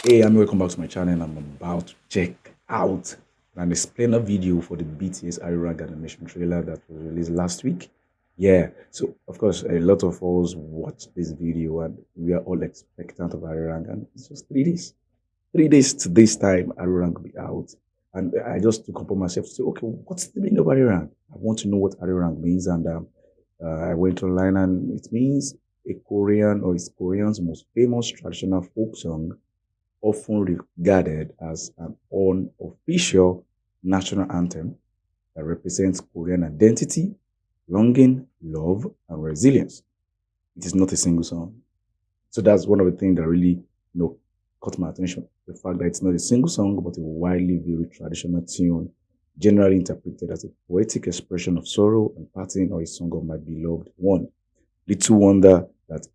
Hey, I'm welcome back to my channel. I'm about to check out an explainer video for the BTS ARIRANG animation trailer that was released last week. Yeah, so of course, a lot of us watched this video and we are all expectant of ARIRANG, and it's just 3 days. 3 days to this time, ARIRANG will be out. And I just took upon myself to say, okay, what's the meaning of ARIRANG? I want to know what ARIRANG means. And I went online and it means a Korean or it's Korean's most famous traditional folk song, often regarded as an unofficial national anthem that represents Korean identity, longing, love, and resilience. It is not a single song. So that's one of the things that really, caught my attention. The fact that it's not a single song, but a widely viewed traditional tune, generally interpreted as a poetic expression of sorrow and parting, or a song of my beloved one. Little wonder that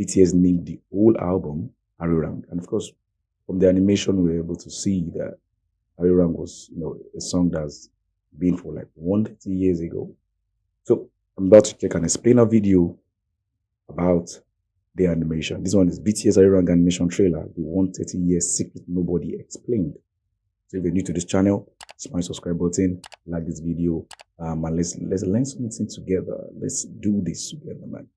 BTS named the whole album Arirang. And of course, from the animation, we were able to see that Arirang was, a song that's been for like 130 years ago. So I'm about to check an explainer video about the animation. This one is BTS Arirang animation trailer, the 130 years secret nobody explained. So if you're new to this channel, smash the subscribe button, like this video, and let's learn something together. Let's do this together, man.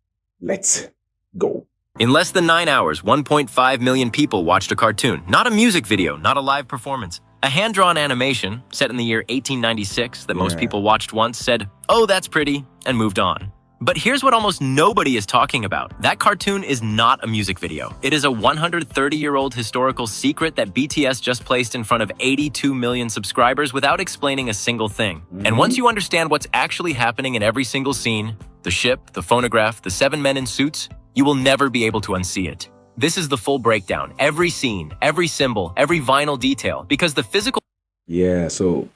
Let's go. In less than 9 hours, 1.5 million people watched a cartoon, not a music video, not a live performance. A hand-drawn animation, set in the year 1896, that most people watched once, said, "Oh, that's pretty," and moved on. But here's what almost nobody is talking about. That cartoon is not a music video. It is a 130-year-old historical secret that BTS just placed in front of 82 million subscribers without explaining a single thing. And once you understand what's actually happening in every single scene, the ship, the phonograph, the 7 men in suits, you will never be able to unsee it. This is the full breakdown. Every scene, every symbol, every vinyl detail, because the physical... Yeah, so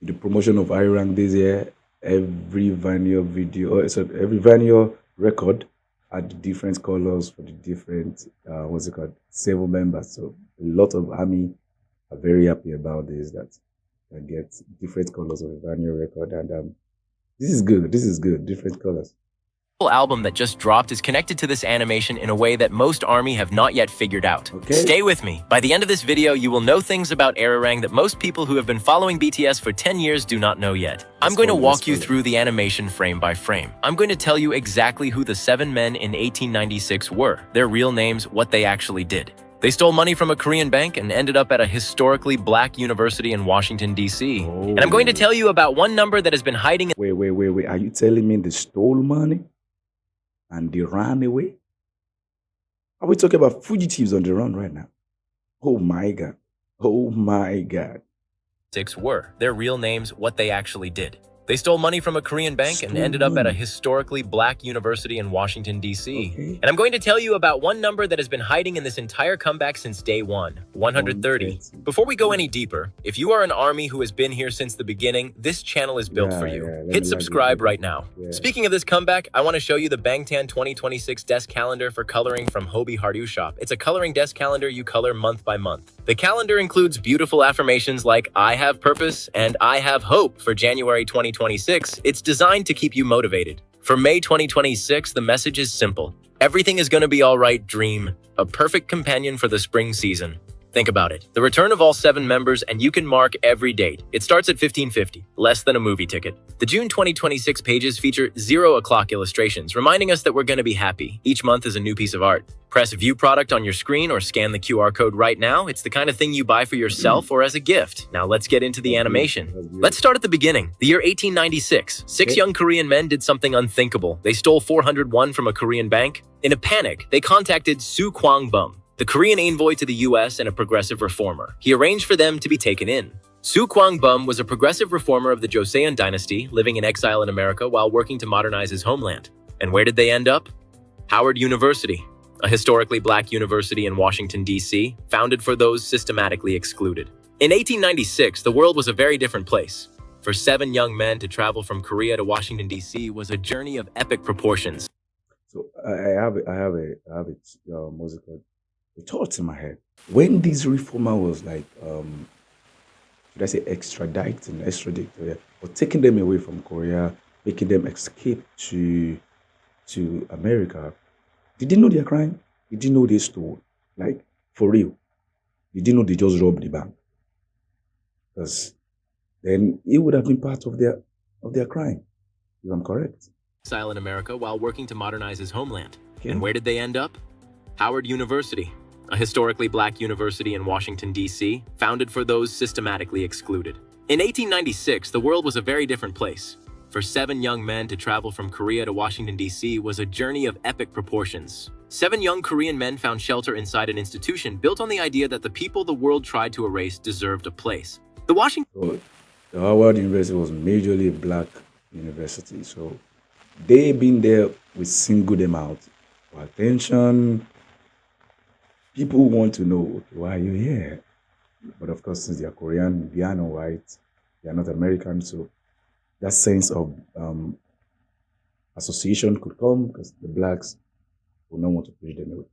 the promotion of Arirang this year, every vinyl video, every vinyl record had the different colors for the different, 7 members. So a lot of ARMY are very happy about this, that I get different colors of a vinyl record. And this is good. This is good. Different colors. album that just dropped is connected to this animation in a way that most ARMY have not yet figured out. Okay. Stay with me. By the end of this video, you will know things about Arirang that most people who have been following BTS for 10 years do not know yet. I'm going to walk you through the animation frame by frame. I'm going to tell you exactly who the 7 men in 1896 were, their real names, what they actually did. They stole money from a Korean bank and ended up at a historically black university in Washington, D.C. And I'm going to tell you about one number that has been hiding... Wait. Are you telling me they stole money and they ran away? Are we talking about fugitives on the run right now? Oh my God. Oh my God. Were their real names, what they actually did. They stole money from a Korean bank and ended up at a historically black university in Washington, D.C. And I'm going to tell you about one number that has been hiding in this entire comeback since day one, 130. Before we go any deeper, if you are an ARMY who has been here since the beginning, this channel is built for you. Hit subscribe right now. Speaking of this comeback, I want to show you the Bangtan 2026 desk calendar for coloring from Hobie Hardu Shop. It's a coloring desk calendar you color month by month. The calendar includes beautiful affirmations like "I have purpose" and "I have hope" for January 2026. It's designed to keep you motivated. For May 2026, the message is simple. Everything is going to be all right, dream. A perfect companion for the spring season. Think about it. The return of all 7 members, and you can mark every date. It starts at 1550, less than a movie ticket. The June 2026 pages feature 0 o'clock illustrations, reminding us that we're going to be happy. Each month is a new piece of art. Press View Product on your screen or scan the QR code right now. It's the kind of thing you buy for yourself or as a gift. Now let's get into the animation. Let's start at the beginning. The year 1896. 6 young Korean men did something unthinkable. They stole 401 from a Korean bank. In a panic, they contacted Soo Kwang-bum, the Korean envoy to the US and a progressive reformer. He arranged for them to be taken in. Soo Kwang-bum was a progressive reformer of the Joseon dynasty, living in exile in America while working to modernize his homeland. And where did they end up? Howard University, a historically black university in Washington, D.C., founded for those systematically excluded. In 1896, the world was a very different place. For 7 young men to travel from Korea to Washington, D.C. was a journey of epic proportions. So I have the thoughts in my head. When this reformer was like, should I say extradited, or taking them away from Korea, making them escape to America, did they know their crime? Did they know they stole? Like, For real. You didn't know they just robbed the bank. Because then it would have been part of their crime, if I'm correct. Exile in America while working to modernize his homeland. Okay. And where did they end up? Howard University, a historically black university in Washington, D.C., founded for those systematically excluded. In 1896, the world was a very different place. For 7 young men to travel from Korea to Washington, D.C. was a journey of epic proportions. 7 young Korean men found shelter inside an institution built on the idea that the people the world tried to erase deserved a place. The Howard University was majorly a black university, so they being there will single them out for attention. People want to know, okay, why are you here? But of course, since they are Korean, they are not white, they are not American, so that sense of association could come because the blacks will not want to push them away.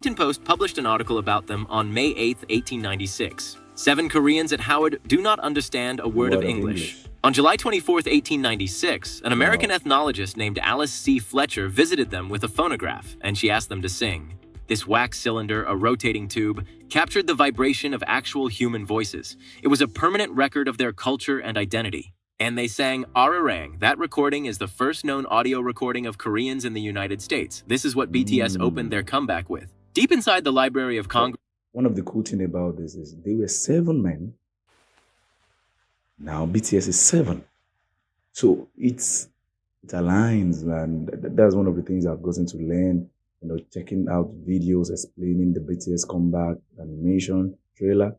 Washington Post published an article about them on May 8, 1896. 7 Koreans at Howard do not understand a word of English. On July 24, 1896, an American ethnologist named Alice C. Fletcher visited them with a phonograph, and she asked them to sing. This wax cylinder, a rotating tube, captured the vibration of actual human voices. It was a permanent record of their culture and identity. And they sang ARIRANG. That recording is the first known audio recording of Koreans in the United States. This is what BTS opened their comeback with. Deep inside the Library of Congress. One of the cool things about this is they were 7 men. Now BTS is 7. So it aligns, and that's one of the things I've gotten to learn, checking out videos explaining the BTS comeback animation trailer,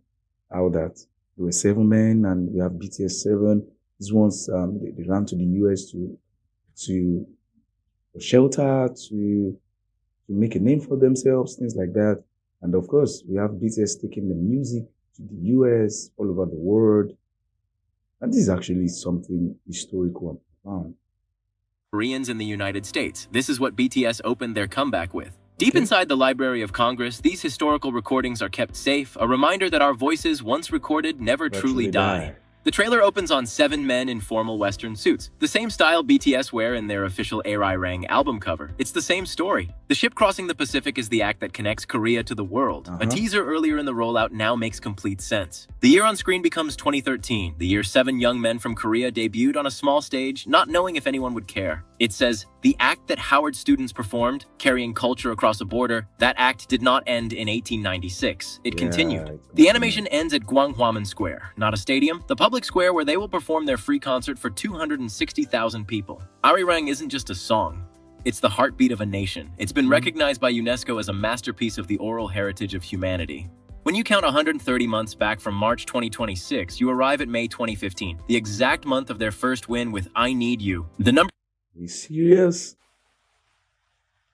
how that there were 7 men and we have BTS 7. These ones, they ran to the US to shelter, to make a name for themselves, things like that. And of course, we have BTS taking the music to the US, all over the world. And this is actually something historical and profound. Koreans in the United States. This is what BTS opened their comeback with. Deep inside the Library of Congress, these historical recordings are kept safe, a reminder that our voices, once recorded, never truly die. The trailer opens on 7 men in formal Western suits, the same style BTS wear in their official ARIRANG album cover. It's the same story. The ship crossing the Pacific is the act that connects Korea to the world. A teaser earlier in the rollout now makes complete sense. The year on screen becomes 2013, the year 7 young men from Korea debuted on a small stage, not knowing if anyone would care. It says, the act that Howard students performed, carrying culture across a border, that act did not end in 1896. It continued. The animation ends at Gwanghwamun Square, not a stadium, the public square where they will perform their free concert for 260,000 people. Arirang isn't just a song. It's the heartbeat of a nation. It's been recognized by UNESCO as a masterpiece of the oral heritage of humanity. When you count 130 months back from March 2026, you arrive at May 2015, the exact month of their first win with I Need You. The number... Are you serious?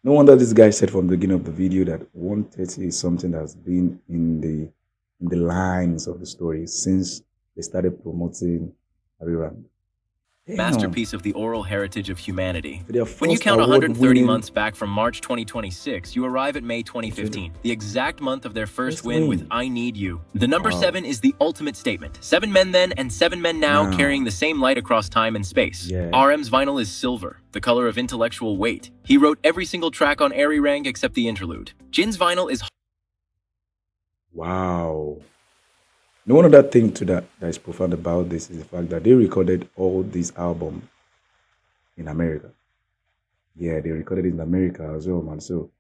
No wonder this guy said from the beginning of the video that 130 is something that's been in the lines of the story since they started promoting Arirang. Masterpiece of the oral heritage of humanity. When you count 130 months back from March 2026, you arrive at May 2015, the exact month of their first win with I Need You. The number 7 is the ultimate statement. 7 men then and 7 men now carrying the same light across time and space. RM's vinyl is silver, the color of intellectual weight. He wrote every single track on Arirang except the interlude. Jin's vinyl is... Wow. No other thing that is profound about this is the fact that they recorded all these albums in America. Yeah, they recorded it in America as well, man. So,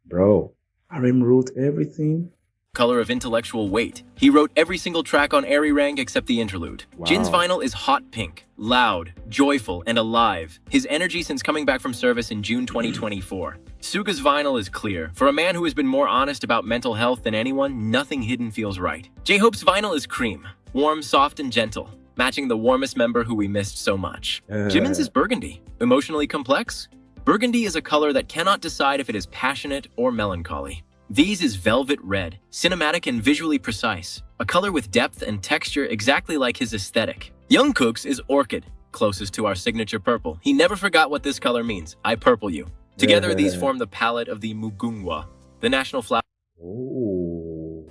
bro, RM wrote everything. Color of intellectual weight. He wrote every single track on Arirang except the interlude. Jin's vinyl is hot pink, loud, joyful, and alive. His energy since coming back from service in June 2024. Suga's vinyl is clear. For a man who has been more honest about mental health than anyone, nothing hidden feels right. J-Hope's vinyl is cream, warm, soft, and gentle, matching the warmest member who we missed so much. Jimin's is burgundy, emotionally complex. Burgundy is a color that cannot decide if it is passionate or melancholy. V's is velvet red, cinematic and visually precise, a color with depth and texture exactly like his aesthetic. Jungkook's is orchid, closest to our signature purple. He never forgot what this color means. I purple you. Together, these form the palette of the Mugunghwa, the national flower. Oh,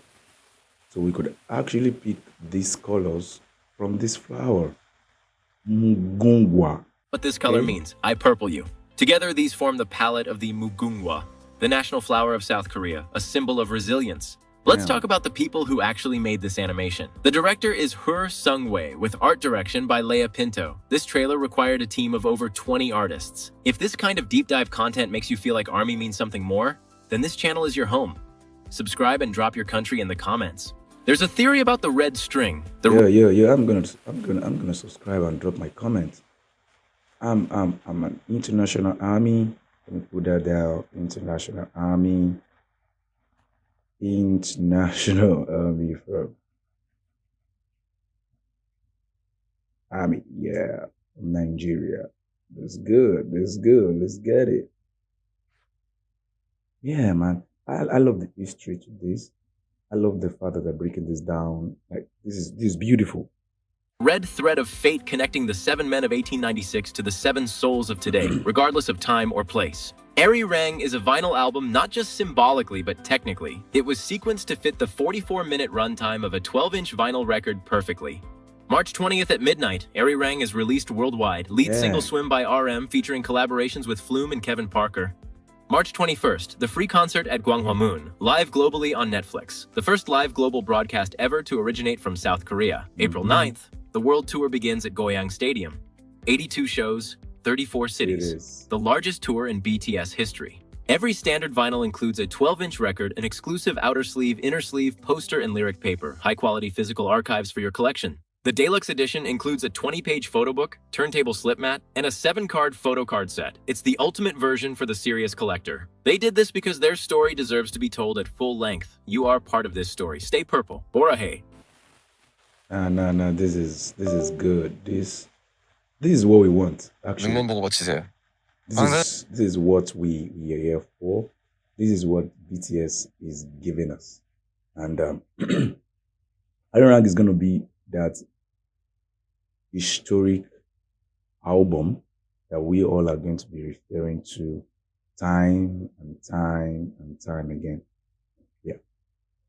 so we could actually pick these colors from this flower, Mugunghwa. What this color means. I purple you. Together, these form the palette of the Mugunghwa, the national flower of South Korea, a symbol of resilience. Let's Yeah. talk about the people who actually made this animation. The director is Hur Sung-wei, with art direction by Leia Pinto. This trailer required a team of over 20 artists. If this kind of deep dive content makes you feel like ARMY means something more, then this channel is your home. Subscribe and drop your country in the comments. There's a theory about the red string. Yeah. I'm gonna subscribe and drop my comment. I'm an international army. Let me put that down. International army. International army from army. Yeah, from Nigeria. That's good. That's good. Let's get it. Yeah, man. I love the history to this. I love the fact that they're breaking this down. Like this is beautiful. Red thread of fate connecting the 7 men of 1896 to the 7 souls of today, regardless of time or place. ARIRANG is a vinyl album not just symbolically but technically. It was sequenced to fit the 44-minute runtime of a 12-inch vinyl record perfectly. March 20th at midnight, ARIRANG is released worldwide. Lead single Swim by RM featuring collaborations with Flume and Kevin Parker. March 21st, the free concert at Gwanghwamun, live globally on Netflix. The first live global broadcast ever to originate from South Korea. April 9th, the world tour begins at Goyang Stadium. 82 shows, 34 cities. The largest tour in BTS history. Every standard vinyl includes a 12-inch record, an exclusive outer sleeve, inner sleeve, poster, and lyric paper. High-quality physical archives for your collection. The deluxe edition includes a 20-page photo book, turntable slip mat, and a 7-card photo card set. It's the ultimate version for the serious collector. They did this because their story deserves to be told at full length. You are part of this story. Stay purple. Borahae. No. This is good. This is what we want. Actually, 눈만 보고 맞히세요. this is what we are here for. This is what BTS is giving us, and Arirang is going to be that historic album that we all are going to be referring to time and time again. Yeah.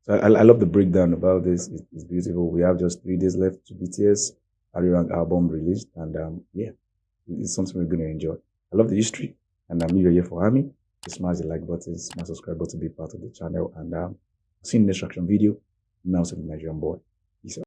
So I love the breakdown about this. It's beautiful. We have just 3 days left to BTS Arirang album released, and yeah, it's something we're going to enjoy. I love the history, and I'm here for ARMY. Smash the like button, smash subscribe button to be part of the channel, and see you in the next reaction video. Now, the Nigerian boy. Peace out.